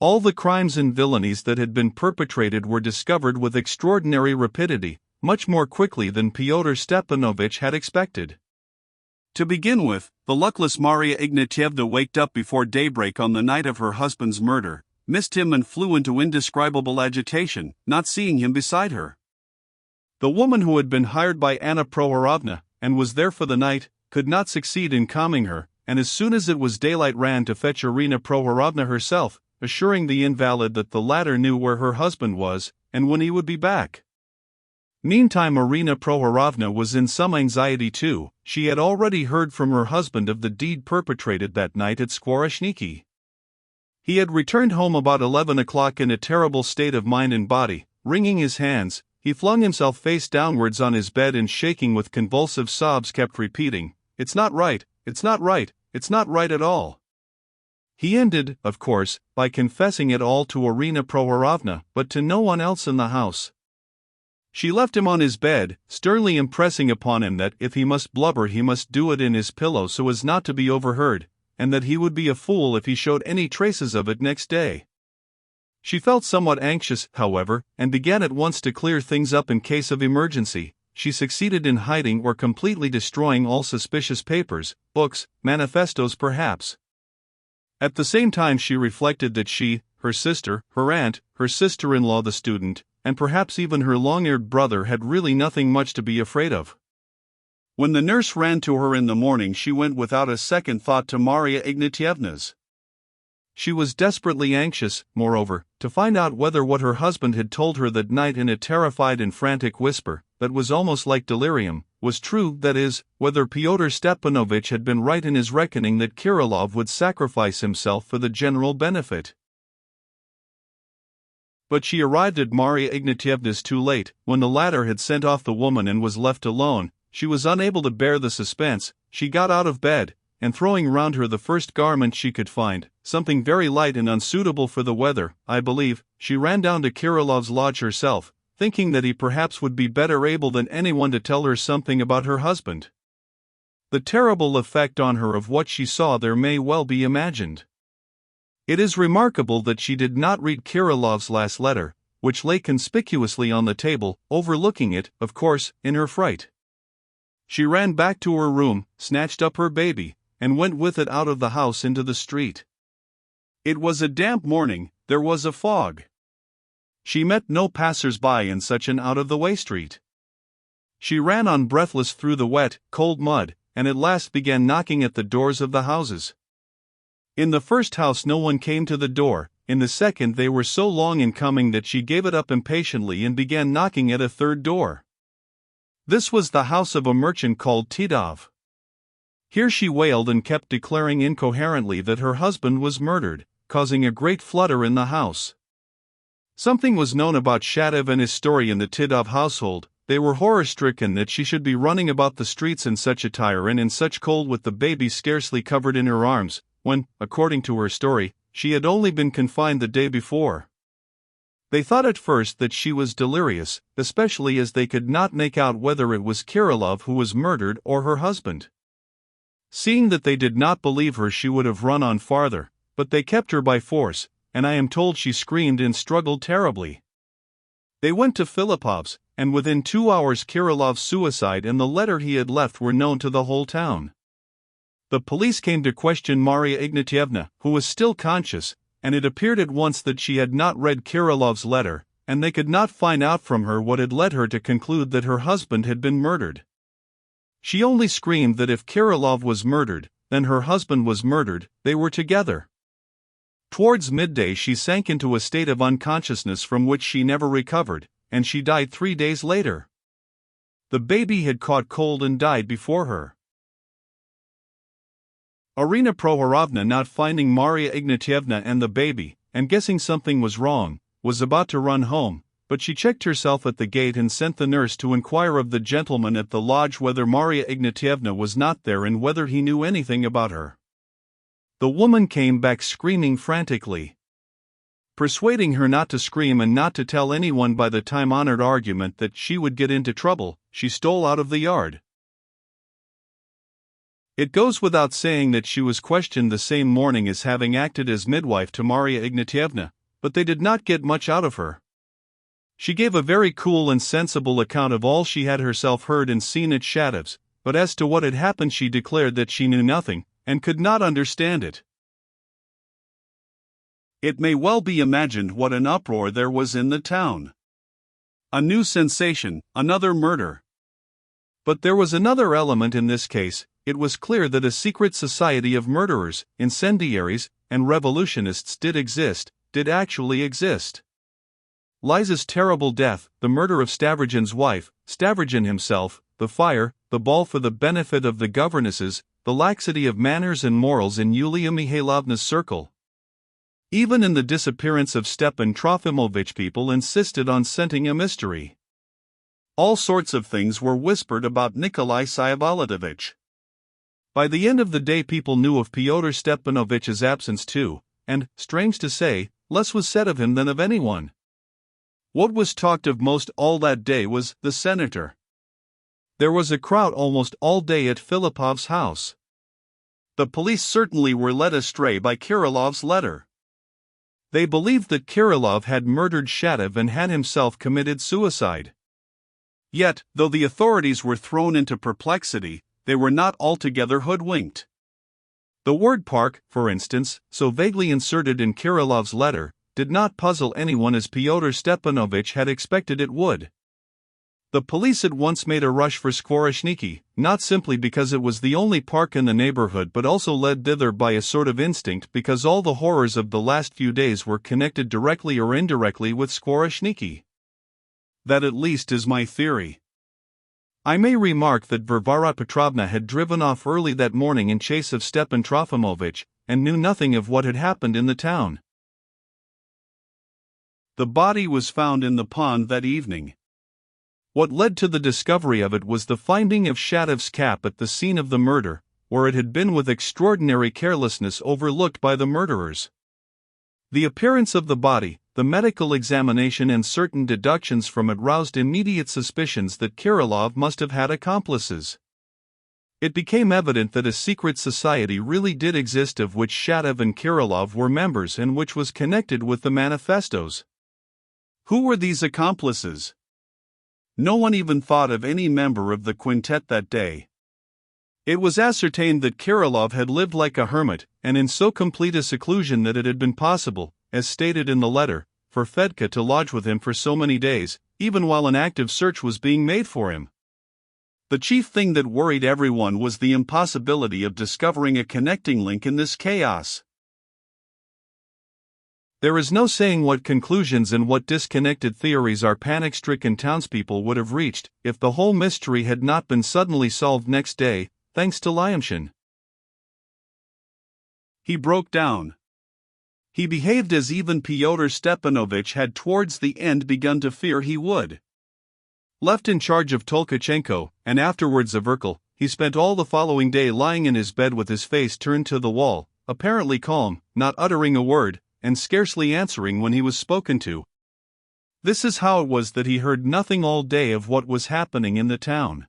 All the crimes and villainies that had been perpetrated were discovered with extraordinary rapidity, much more quickly than Fyodor Stepanovich had expected. To begin with, the luckless Maria Ignatievna waked up before daybreak on the night of her husband's murder, missed him and flew into indescribable agitation, not seeing him beside her. The woman who had been hired by Anna Prohorovna, and was there for the night, could not succeed in calming her, and as soon as it was daylight ran to fetch Irina Prohorovna herself, assuring the invalid that the latter knew where her husband was, and when he would be back. Meantime Irina Prohorovna was in some anxiety too. She had already heard from her husband of the deed perpetrated that night at Skvoreshniki. He had returned home about 11 o'clock in a terrible state of mind and body. Wringing his hands, he flung himself face downwards on his bed and shaking with convulsive sobs kept repeating, "It's not right, it's not right, it's not right at all." He ended, of course, by confessing it all to Irina Prohorovna, but to no one else in the house. She left him on his bed, sternly impressing upon him that if he must blubber he must do it in his pillow so as not to be overheard, and that he would be a fool if he showed any traces of it next day. She felt somewhat anxious, however, and began at once to clear things up in case of emergency. She succeeded in hiding or completely destroying all suspicious papers, books, manifestos perhaps. At the same time she reflected that she, her sister, her aunt, her sister-in-law the student, and perhaps even her long-eared brother had really nothing much to be afraid of. When the nurse ran to her in the morning she went without a second thought to Maria Ignatievna's. She was desperately anxious, moreover, to find out whether what her husband had told her that night in a terrified and frantic whisper, that was almost like delirium, was true, that is, whether Pyotr Stepanovich had been right in his reckoning that Kirillov would sacrifice himself for the general benefit. But she arrived at Maria Ignatievna's too late. When the latter had sent off the woman and was left alone, she was unable to bear the suspense. She got out of bed, and throwing round her the first garment she could find, something very light and unsuitable for the weather, I believe, she ran down to Kirillov's lodge herself, thinking that he perhaps would be better able than anyone to tell her something about her husband. The terrible effect on her of what she saw there may well be imagined. It is remarkable that she did not read Kirillov's last letter, which lay conspicuously on the table, overlooking it, of course, in her fright. She ran back to her room, snatched up her baby, and went with it out of the house into the street. It was a damp morning, there was a fog. She met no passers-by in such an out-of-the-way street. She ran on breathless through the wet, cold mud, and at last began knocking at the doors of the houses. In the first house no one came to the door, in the second they were so long in coming that she gave it up impatiently and began knocking at a third door. This was the house of a merchant called Titov. Here she wailed and kept declaring incoherently that her husband was murdered, causing a great flutter in the house. Something was known about Shadev and his story in the Titov household. They were horror-stricken that she should be running about the streets in such attire and in such cold with the baby scarcely covered in her arms, when, according to her story, she had only been confined the day before. They thought at first that she was delirious, especially as they could not make out whether it was Kirillov who was murdered or her husband. Seeing that they did not believe her she would have run on farther, but they kept her by force, and I am told she screamed and struggled terribly. They went to Filipov's, and within 2 hours Kirillov's suicide and the letter he had left were known to the whole town. The police came to question Maria Ignatievna, who was still conscious, and it appeared at once that she had not read Kirillov's letter, and they could not find out from her what had led her to conclude that her husband had been murdered. She only screamed that if Kirillov was murdered, then her husband was murdered, they were together. Towards midday she sank into a state of unconsciousness from which she never recovered, and she died 3 days later. The baby had caught cold and died before her. Irina Prohorovna, not finding Maria Ignatievna and the baby, and guessing something was wrong, was about to run home, but she checked herself at the gate and sent the nurse to inquire of the gentleman at the lodge whether Maria Ignatievna was not there and whether he knew anything about her. The woman came back screaming frantically. Persuading her not to scream and not to tell anyone by the time-honored argument that she would get into trouble, she stole out of the yard. It goes without saying that she was questioned the same morning as having acted as midwife to Maria Ignatievna, but they did not get much out of her. She gave a very cool and sensible account of all she had herself heard and seen at Shadov's, but as to what had happened she declared that she knew nothing, and could not understand it. It may well be imagined what an uproar there was in the town. A new sensation, another murder. But there was another element in this case. It was clear that a secret society of murderers, incendiaries, and revolutionists did actually exist. Liza's terrible death, the murder of Stavrogin's wife, Stavrogin himself, the fire, the ball for the benefit of the governesses, the laxity of manners and morals in Yulia Mihailovna's circle. Even in the disappearance of Stepan Trofimovich people insisted on scenting a mystery. All sorts of things were whispered about Nikolai Saivaladovich. By the end of the day people knew of Fyodor Stepanovich's absence too, and, strange to say, less was said of him than of anyone. What was talked of most all that day was the senator. There was a crowd almost all day at Filipov's house. The police certainly were led astray by Kirillov's letter. They believed that Kirillov had murdered Shadov and had himself committed suicide. Yet, though the authorities were thrown into perplexity, they were not altogether hoodwinked. The word park, for instance, so vaguely inserted in Kirillov's letter, did not puzzle anyone as Fyodor Stepanovich had expected it would. The police at once made a rush for Skvoreshniki, not simply because it was the only park in the neighborhood but also led thither by a sort of instinct because all the horrors of the last few days were connected directly or indirectly with Skvoreshniki. That at least is my theory. I may remark that Varvara Petrovna had driven off early that morning in chase of Stepan Trofimovich, and knew nothing of what had happened in the town. The body was found in the pond that evening. What led to the discovery of it was the finding of Shadov's cap at the scene of the murder, where it had been with extraordinary carelessness overlooked by the murderers. The appearance of the body, the medical examination and certain deductions from it roused immediate suspicions that Kirillov must have had accomplices. It became evident that a secret society really did exist of which Shadov and Kirillov were members and which was connected with the manifestos. Who were these accomplices? No one even thought of any member of the quintet that day. It was ascertained that Kirillov had lived like a hermit, and in so complete a seclusion that it had been possible, as stated in the letter, for Fedka to lodge with him for so many days, even while an active search was being made for him. The chief thing that worried everyone was the impossibility of discovering a connecting link in this chaos. There is no saying what conclusions and what disconnected theories our panic-stricken townspeople would have reached if the whole mystery had not been suddenly solved next day, thanks to Lyamshin. He broke down. He behaved as even Fyodor Stepanovich had towards the end begun to fear he would. Left in charge of Tolkachenko, and afterwards of Urkel, he spent all the following day lying in his bed with his face turned to the wall, apparently calm, not uttering a word, and scarcely answering when he was spoken to. This is how it was that he heard nothing all day of what was happening in the town.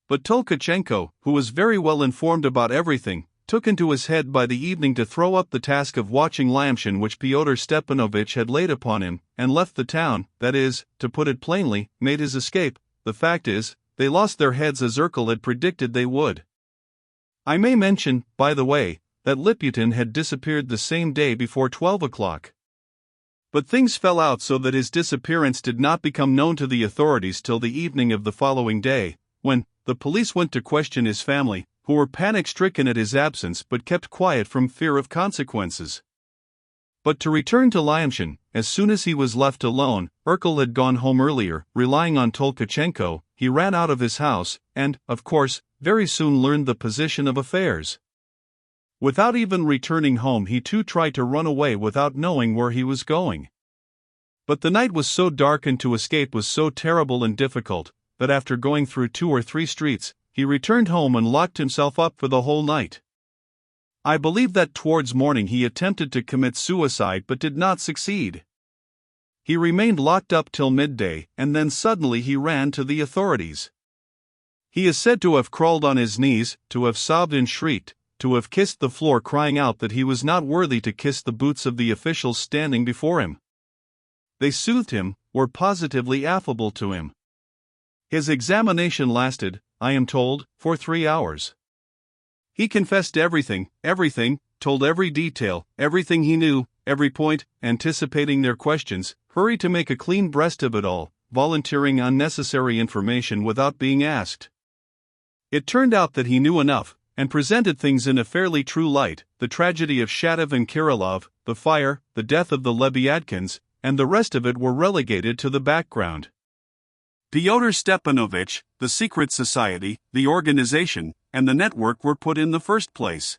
But Tolkachenko, who was very well informed about everything, took into his head by the evening to throw up the task of watching Lyamshin which Fyodor Stepanovich had laid upon him, and left the town, that is, to put it plainly, made his escape. The fact is, they lost their heads as Urkel had predicted they would. I may mention, by the way, that Liputin had disappeared the same day before 12 o'clock. But things fell out so that his disappearance did not become known to the authorities till the evening of the following day, when the police went to question his family, who were panic-stricken at his absence but kept quiet from fear of consequences. But to return to Lyamshin, as soon as he was left alone, Urkel had gone home earlier, relying on Tolkachenko. He ran out of his house, and, of course, very soon learned the position of affairs. Without even returning home he too tried to run away without knowing where he was going. But the night was so dark and to escape was so terrible and difficult, that after going through 2 or 3 streets, he returned home and locked himself up for the whole night. I believe that towards morning he attempted to commit suicide but did not succeed. He remained locked up till midday, and then suddenly he ran to the authorities. He is said to have crawled on his knees, to have sobbed and shrieked, to have kissed the floor, crying out that he was not worthy to kiss the boots of the officials standing before him. They soothed him, were positively affable to him. His examination lasted, I am told, for 3 hours. He confessed everything, told every detail, everything he knew, every point, anticipating their questions, hurried to make a clean breast of it all, volunteering unnecessary information without being asked. It turned out that he knew enough, and presented things in a fairly true light: the tragedy of Shatov and Kirilov, the fire, the death of the Lebyatkins, and the rest of it were relegated to the background. Fyodor Stepanovich, the secret society, the organization, and the network were put in the first place.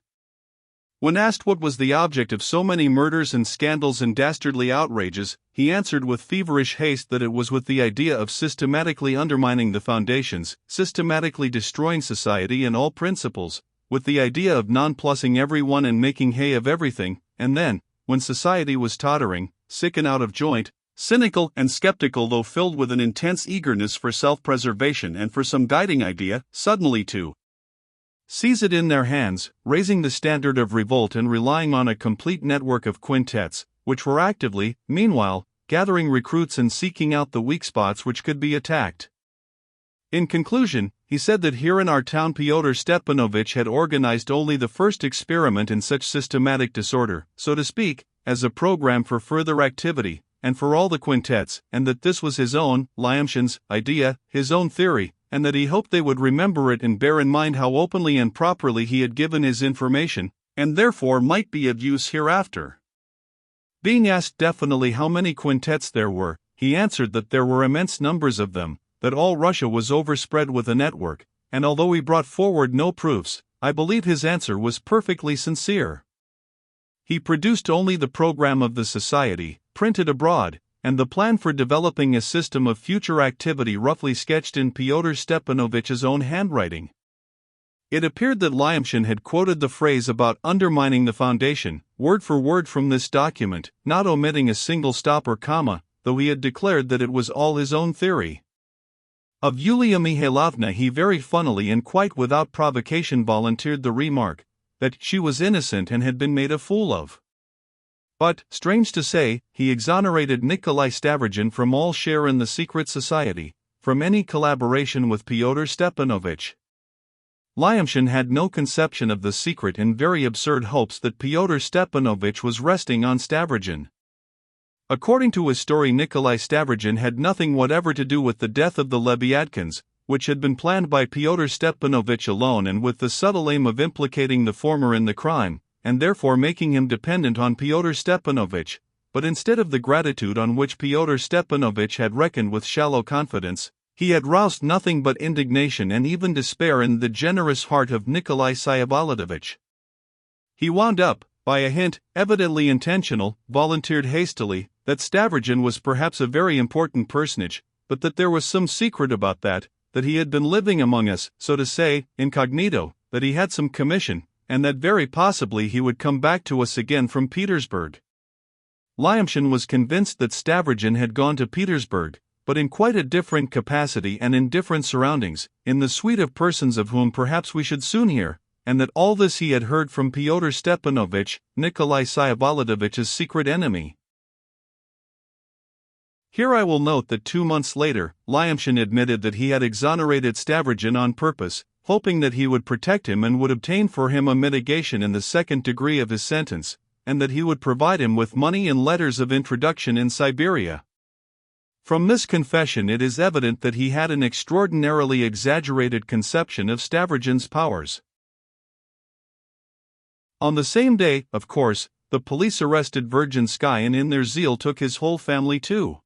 When asked what was the object of so many murders and scandals and dastardly outrages, he answered with feverish haste that it was with the idea of systematically undermining the foundations, systematically destroying society and all principles, with the idea of nonplussing everyone and making hay of everything, and then, when society was tottering, sick and out of joint, cynical and skeptical though filled with an intense eagerness for self-preservation and for some guiding idea, suddenly to seize it in their hands, raising the standard of revolt and relying on a complete network of quintets, which were actively, meanwhile, gathering recruits and seeking out the weak spots which could be attacked. In conclusion, he said that here in our town Fyodor Stepanovich had organized only the first experiment in such systematic disorder, so to speak, as a program for further activity, and for all the quintets, and that this was his own, Lyamshin's, idea, his own theory, and that he hoped they would remember it and bear in mind how openly and properly he had given his information, and therefore might be of use hereafter. Being asked definitely how many quintets there were, he answered that there were immense numbers of them, that all Russia was overspread with a network, and although he brought forward no proofs, I believe his answer was perfectly sincere. He produced only the program of the society, printed abroad, and the plan for developing a system of future activity roughly sketched in Fyodor Stepanovich's own handwriting. It appeared that Lyamshin had quoted the phrase about undermining the foundation, word for word from this document, not omitting a single stop or comma, though he had declared that it was all his own theory. Of Yulia Mihailovna he very funnily and quite without provocation volunteered the remark that she was innocent and had been made a fool of. But, strange to say, he exonerated Nikolai Stavrogin from all share in the secret society, from any collaboration with Fyodor Stepanovich. Lyamshin had no conception of the secret and very absurd hopes that Fyodor Stepanovich was resting on Stavrogin. According to his story, Nikolai Stavrogin had nothing whatever to do with the death of the Lebyatkins, which had been planned by Fyodor Stepanovich alone and with the subtle aim of implicating the former in the crime, and therefore making him dependent on Fyodor Stepanovich, but instead of the gratitude on which Fyodor Stepanovich had reckoned with shallow confidence, he had roused nothing but indignation and even despair in the generous heart of Nikolai Syabolodovich. He wound up, by a hint, evidently intentional, volunteered hastily, that Stavrogin was perhaps a very important personage, but that there was some secret about that he had been living among us, so to say, incognito, that he had some commission, and that very possibly he would come back to us again from Petersburg. Lyamshin was convinced that Stavrogin had gone to Petersburg, but in quite a different capacity and in different surroundings, in the suite of persons of whom perhaps we should soon hear, and that all this he had heard from Fyodor Stepanovich, Nikolai Syabolodovitch's secret enemy. Here I will note that 2 months later, Lyamshin admitted that he had exonerated Stavrogin on purpose, hoping that he would protect him and would obtain for him a mitigation in the second degree of his sentence, and that he would provide him with money and letters of introduction in Siberia. From this confession it is evident that he had an extraordinarily exaggerated conception of Stavrogin's powers. On the same day, of course, the police arrested Virginsky and in their zeal took his whole family too.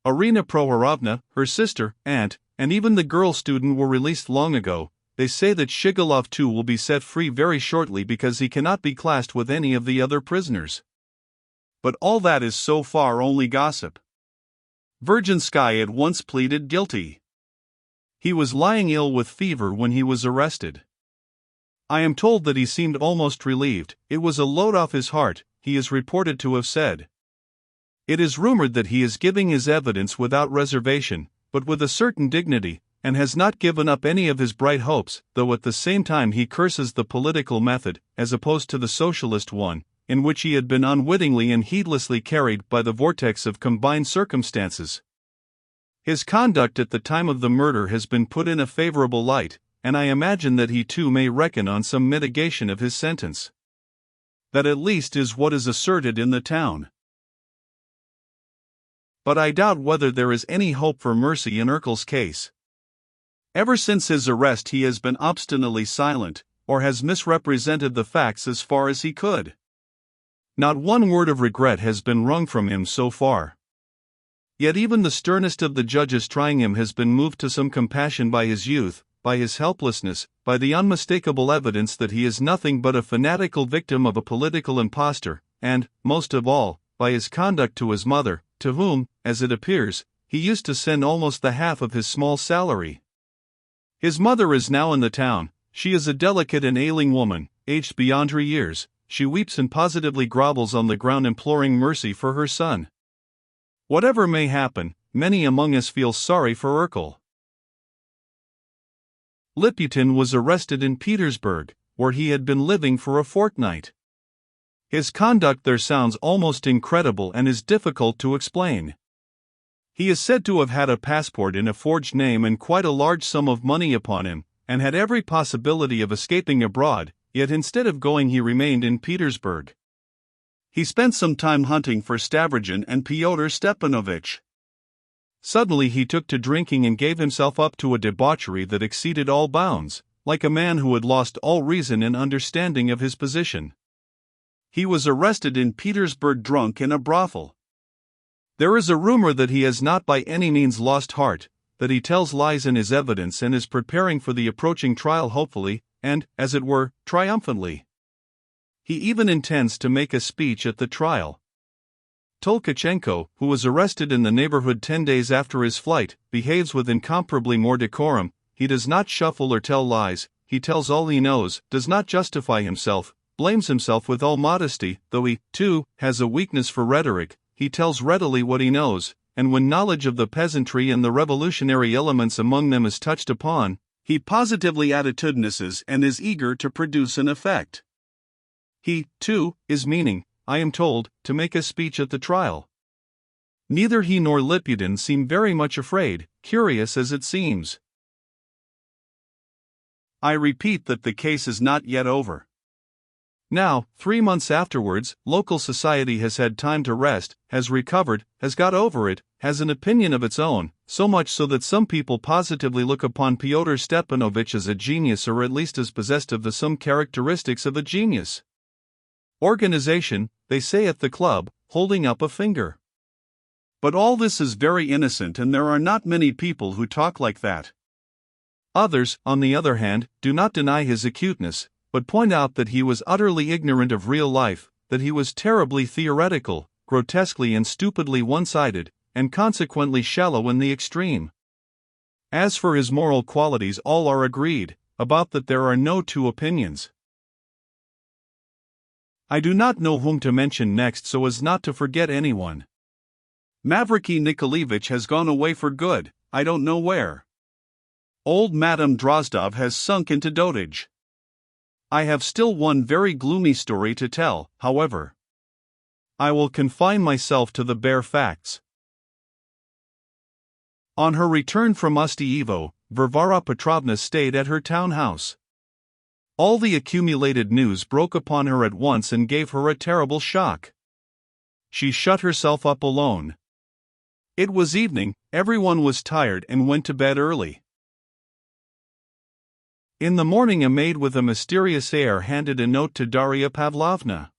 Irina Prohorovna, her sister, aunt, and even the girl student were released long ago. They say that Shigulov too will be set free very shortly because he cannot be classed with any of the other prisoners. But all that is so far only gossip. Virginsky at once pleaded guilty. He was lying ill with fever when he was arrested. I am told that he seemed almost relieved. It was a load off his heart, he is reported to have said. It is rumored that he is giving his evidence without reservation, but with a certain dignity, and has not given up any of his bright hopes, though at the same time he curses the political method, as opposed to the socialist one, in which he had been unwittingly and heedlessly carried by the vortex of combined circumstances. His conduct at the time of the murder has been put in a favorable light, and I imagine that he too may reckon on some mitigation of his sentence. That at least is what is asserted in the town. But I doubt whether there is any hope for mercy in Urkel's case. Ever since his arrest he has been obstinately silent, or has misrepresented the facts as far as he could. Not one word of regret has been wrung from him so far. Yet even the sternest of the judges trying him has been moved to some compassion by his youth, by his helplessness, by the unmistakable evidence that he is nothing but a fanatical victim of a political impostor, and, most of all, by his conduct to his mother, to whom, as it appears, he used to send almost the half of his small salary. His mother is now in the town. She is a delicate and ailing woman, aged beyond her years. She weeps and positively grovels on the ground imploring mercy for her son. Whatever may happen, many among us feel sorry for Urkel. Liputin was arrested in Petersburg, where he had been living for a fortnight. His conduct there sounds almost incredible and is difficult to explain. He is said to have had a passport in a forged name and quite a large sum of money upon him, and had every possibility of escaping abroad, yet instead of going he remained in Petersburg. He spent some time hunting for Stavrogin and Fyodor Stepanovich. Suddenly he took to drinking and gave himself up to a debauchery that exceeded all bounds, like a man who had lost all reason and understanding of his position. He was arrested in Petersburg drunk in a brothel. There is a rumor that he has not by any means lost heart, that he tells lies in his evidence and is preparing for the approaching trial hopefully, and, as it were, triumphantly. He even intends to make a speech at the trial. Tolkachenko, who was arrested in the neighborhood 10 days after his flight, behaves with incomparably more decorum. He does not shuffle or tell lies, he tells all he knows, does not justify himself, blames himself with all modesty, though he, too, has a weakness for rhetoric. He tells readily what he knows, and when knowledge of the peasantry and the revolutionary elements among them is touched upon, he positively attitudinesses and is eager to produce an effect. He, too, is meaning, I am told, to make a speech at the trial. Neither he nor Liputin seem very much afraid, curious as it seems. I repeat that the case is not yet over. Now, 3 months afterwards, local society has had time to rest, has recovered, has got over it, has an opinion of its own, so much so that some people positively look upon Fyodor Stepanovich as a genius or at least as possessed of some characteristics of a genius. Organization, they say at the club, holding up a finger. But all this is very innocent and there are not many people who talk like that. Others, on the other hand, do not deny his acuteness, but point out that he was utterly ignorant of real life, that he was terribly theoretical, grotesquely and stupidly one-sided, and consequently shallow in the extreme. As for his moral qualities, all are agreed about that there are no two opinions. I do not know whom to mention next so as not to forget anyone. Mavriky Nikolaevich has gone away for good, I don't know where. Old Madame Drozdov has sunk into dotage. I have still one very gloomy story to tell, however. I will confine myself to the bare facts. On her return from Ustyevo, Varvara Petrovna stayed at her townhouse. All the accumulated news broke upon her at once and gave her a terrible shock. She shut herself up alone. It was evening, everyone was tired and went to bed early. In the morning a maid with a mysterious air handed a note to Darya Pavlovna.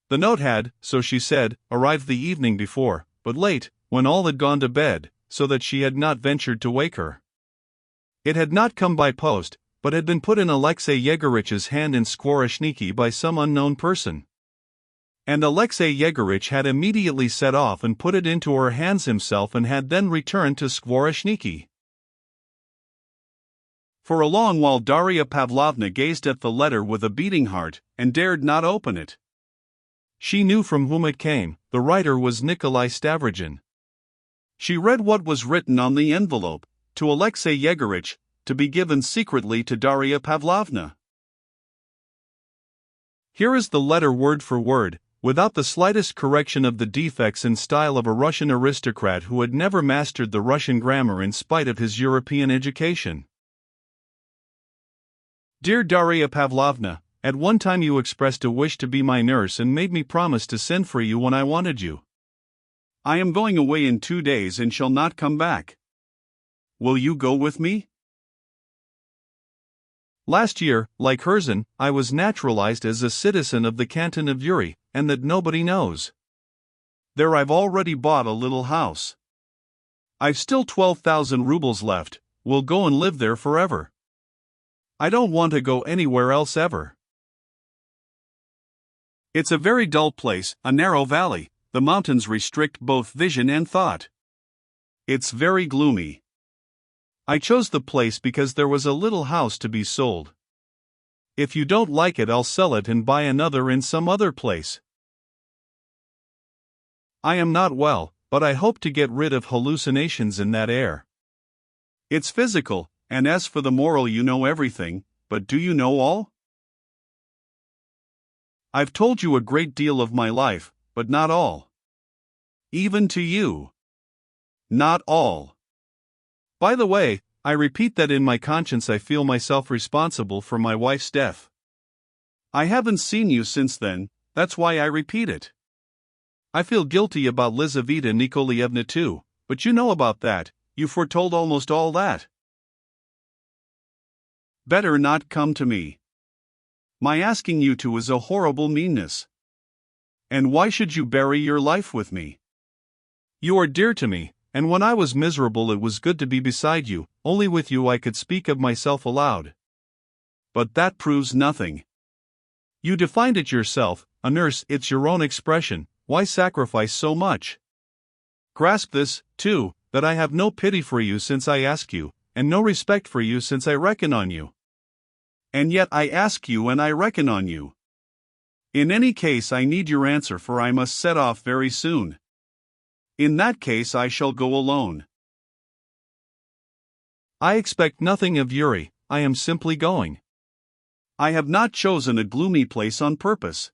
The note had, so she said, arrived the evening before, but late, when all had gone to bed, so that she had not ventured to wake her. It had not come by post, but had been put in Alexei Yegorich's hand in Skvoreshniki by some unknown person. And Alexei Yegorich had immediately set off and put it into her hands himself and had then returned to Skvoreshniki. For a long while Darya Pavlovna gazed at the letter with a beating heart, and dared not open it. She knew from whom it came, the writer was Nikolai Stavrogin. She read what was written on the envelope, to Alexei Yegorich, to be given secretly to Daria Pavlovna. Here is the letter word for word, without the slightest correction of the defects in style of a Russian aristocrat who had never mastered the Russian grammar in spite of his European education. Dear Daria Pavlovna, at one time you expressed a wish to be my nurse and made me promise to send for you when I wanted you. I am going away in 2 days and shall not come back. Will you go with me? Last year, like Herzen, I was naturalized as a citizen of the canton of Uri, and that nobody knows. There I've already bought a little house. I've still 12,000 rubles left, will go and live there forever. I don't want to go anywhere else ever. It's a very dull place, a narrow valley, the mountains restrict both vision and thought. It's very gloomy. I chose the place because there was a little house to be sold. If you don't like it, I'll sell it and buy another in some other place. I am not well, but I hope to get rid of hallucinations in that air. It's physical, and as for the moral, you know everything, but do you know all? I've told you a great deal of my life, but not all. Even to you. Not all. By the way, I repeat that in my conscience I feel myself responsible for my wife's death. I haven't seen you since then, that's why I repeat it. I feel guilty about Lizaveta Nikolaevna too, but you know about that, you foretold almost all that. Better not come to me. My asking you to is a horrible meanness. And why should you bury your life with me? You are dear to me, and when I was miserable it was good to be beside you, only with you I could speak of myself aloud. But that proves nothing. You defined it yourself, a nurse, it's your own expression, why sacrifice so much? Grasp this, too, that I have no pity for you since I ask you, and no respect for you since I reckon on you. And yet I ask you and I reckon on you. In any case I need your answer, for I must set off very soon. In that case I shall go alone. I expect nothing of Yuri, I am simply going. I have not chosen a gloomy place on purpose.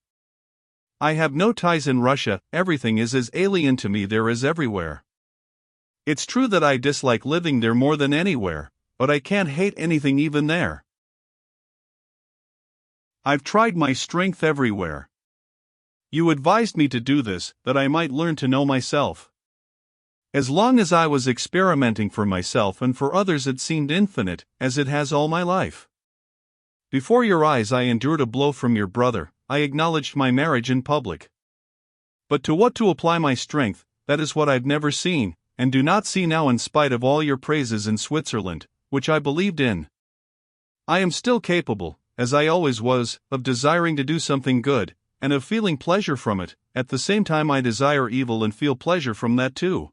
I have no ties in Russia, everything is as alien to me there as everywhere. It's true that I dislike living there more than anywhere, but I can't hate anything even there. I've tried my strength everywhere. You advised me to do this, that I might learn to know myself. As long as I was experimenting for myself and for others it seemed infinite, as it has all my life. Before your eyes I endured a blow from your brother, I acknowledged my marriage in public. But to what to apply my strength, that is what I've never seen, and do not see now in spite of all your praises in Switzerland, which I believed in. I am still capable, as I always was, of desiring to do something good, and of feeling pleasure from it, at the same time I desire evil and feel pleasure from that too.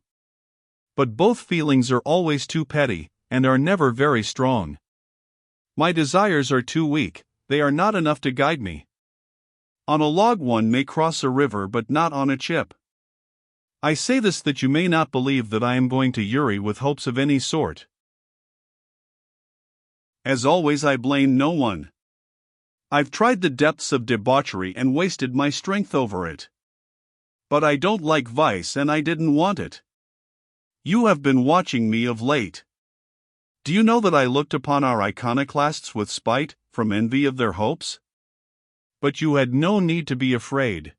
But both feelings are always too petty, and are never very strong. My desires are too weak, they are not enough to guide me. On a log one may cross a river but not on a chip. I say this that you may not believe that I am going to Uri with hopes of any sort. As always I blame no one. I've tried the depths of debauchery and wasted my strength over it. But I don't like vice and I didn't want it. You have been watching me of late. Do you know that I looked upon our iconoclasts with spite, from envy of their hopes? But you had no need to be afraid.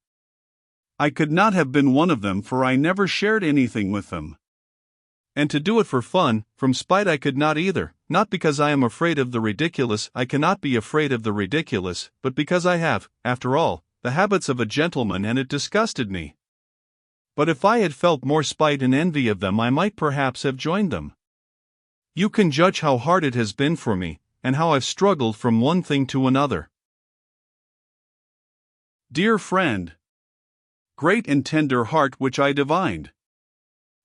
I could not have been one of them, for I never shared anything with them. And to do it for fun, from spite I could not either, not because I am afraid of the ridiculous, I cannot be afraid of the ridiculous, but because I have, after all, the habits of a gentleman and it disgusted me. But if I had felt more spite and envy of them I might perhaps have joined them. You can judge how hard it has been for me, and how I've struggled from one thing to another. Dear friend, great and tender heart which I divined.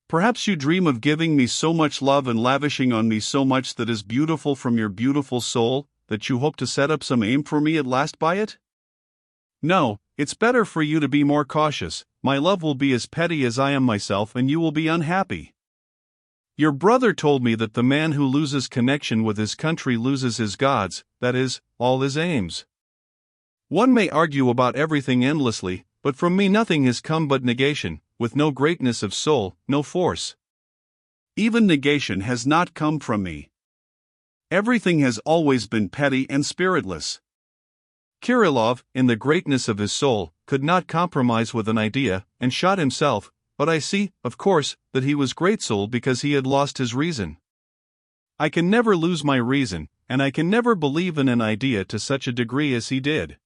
Perhaps you dream of giving me so much love and lavishing on me so much that is beautiful from your beautiful soul, that you hope to set up some aim for me at last by it? No, it's better for you to be more cautious. My love will be as petty as I am myself and you will be unhappy. Your brother told me that the man who loses connection with his country loses his gods, that is, all his aims. One may argue about everything endlessly, but from me nothing has come but negation, with no greatness of soul, no force. Even negation has not come from me. Everything has always been petty and spiritless. Kirillov, in the greatness of his soul, could not compromise with an idea, and shot himself, but I see, of course, that he was great-souled because he had lost his reason. I can never lose my reason, and I can never believe in an idea to such a degree as he did.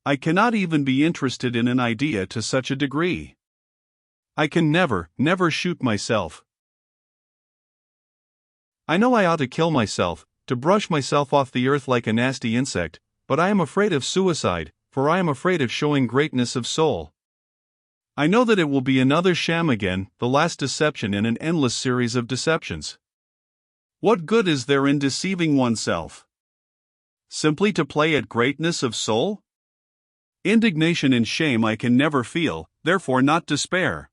I cannot even be interested in an idea to such a degree. I can never shoot myself. I know I ought to kill myself, to brush myself off the earth like a nasty insect, but I am afraid of suicide, for I am afraid of showing greatness of soul. I know that it will be another sham again, the last deception in an endless series of deceptions. What good is there in deceiving oneself? Simply to play at greatness of soul? Indignation and shame I can never feel, therefore not despair.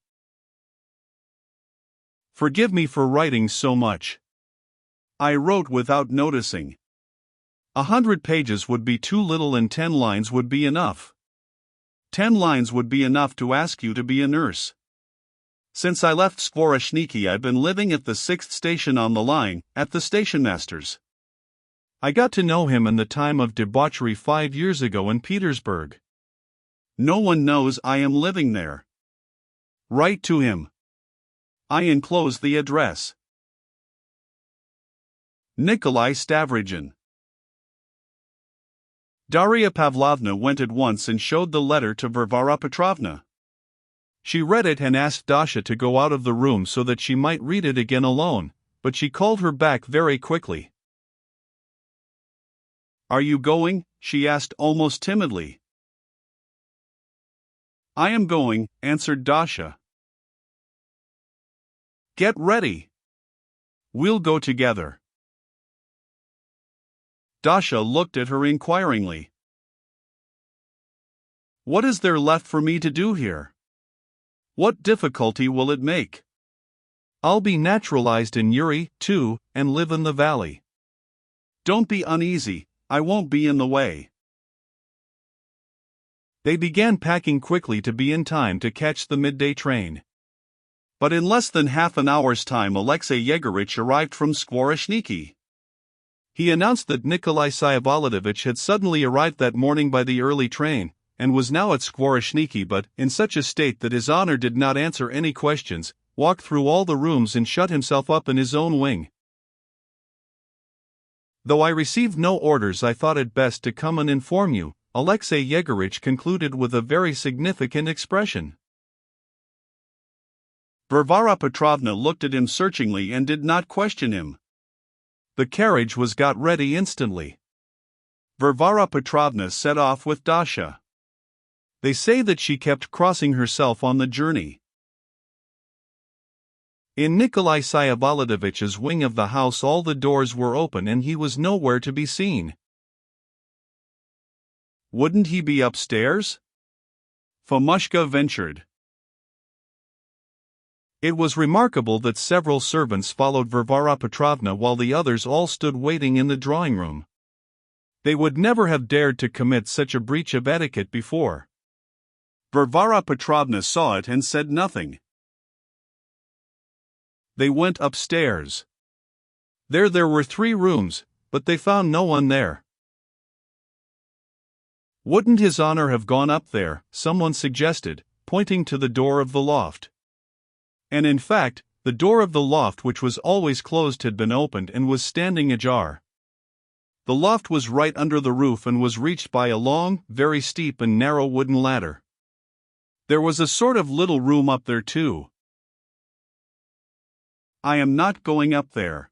Forgive me for writing so much. I wrote without noticing. 100 pages would be too little and 10 lines would be enough. 10 lines would be enough to ask you to be a nurse. Since I left Skvoreshniki I've been living at the 6th station on the line, at the stationmaster's. I got to know him in the time of debauchery 5 years ago in Petersburg. No one knows I am living there. Write to him. I enclose the address. Nikolai Stavrogin. Darya Pavlovna went at once and showed the letter to Varvara Petrovna. She read it and asked Dasha to go out of the room so that she might read it again alone, but she called her back very quickly. "Are you going?" she asked almost timidly. "I am going," answered Dasha. "Get ready. We'll go together." Dasha looked at her inquiringly. "What is there left for me to do here? What difficulty will it make? I'll be naturalized in Uri, too, and live in the valley. Don't be uneasy, I won't be in the way." They began packing quickly to be in time to catch the midday train. But in less than half an hour's time Alexei Yegorich arrived from Skvoreshniki. He announced that Nikolai Vsyevolodovich had suddenly arrived that morning by the early train, and was now at Skvoreshniki, but in such a state that his honor did not answer any questions, walked through all the rooms and shut himself up in his own wing. "Though I received no orders, I thought it best to come and inform you," Alexei Yegorich concluded with a very significant expression. Varvara Petrovna looked at him searchingly and did not question him. The carriage was got ready instantly. Varvara Petrovna set off with Dasha. They say that she kept crossing herself on the journey. In Nikolai Vsyevolodovitch's wing of the house all the doors were open and he was nowhere to be seen. "Wouldn't he be upstairs?" Fomushka ventured. It was remarkable that several servants followed Varvara Petrovna while the others all stood waiting in the drawing-room. They would never have dared to commit such a breach of etiquette before. Varvara Petrovna saw it and said nothing. They went upstairs. There were 3 rooms, but they found no one there. "Wouldn't his honor have gone up there?" someone suggested, pointing to the door of the loft. And in fact, the door of the loft, which was always closed, had been opened and was standing ajar. The loft was right under the roof and was reached by a long, very steep and narrow wooden ladder. There was a sort of little room up there too. "I am not going up there."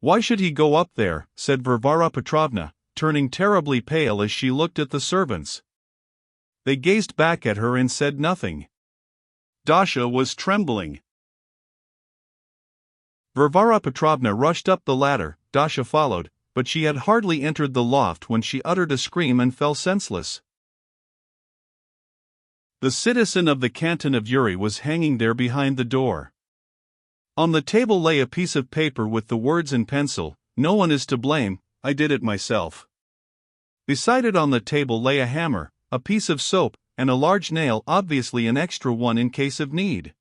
"Why should he go up there?" said Varvara Petrovna, turning terribly pale as she looked at the servants. They gazed back at her and said nothing. Dasha was trembling. Varvara Petrovna rushed up the ladder, Dasha followed, but she had hardly entered the loft when she uttered a scream and fell senseless. The citizen of the canton of Uri was hanging there behind the door. On the table lay a piece of paper with the words in pencil, "No one is to blame, I did it myself." Beside it on the table lay a hammer, a piece of soap, and a large nail, obviously an extra one in case of need.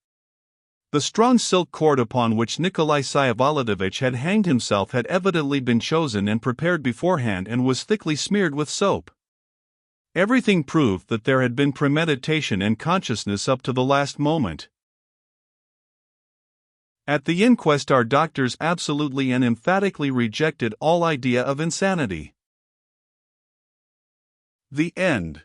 The strong silk cord upon which Nikolai Vsyevolodovich had hanged himself had evidently been chosen and prepared beforehand and was thickly smeared with soap. Everything proved that there had been premeditation and consciousness up to the last moment. At the inquest, our doctors absolutely and emphatically rejected all idea of insanity. The end.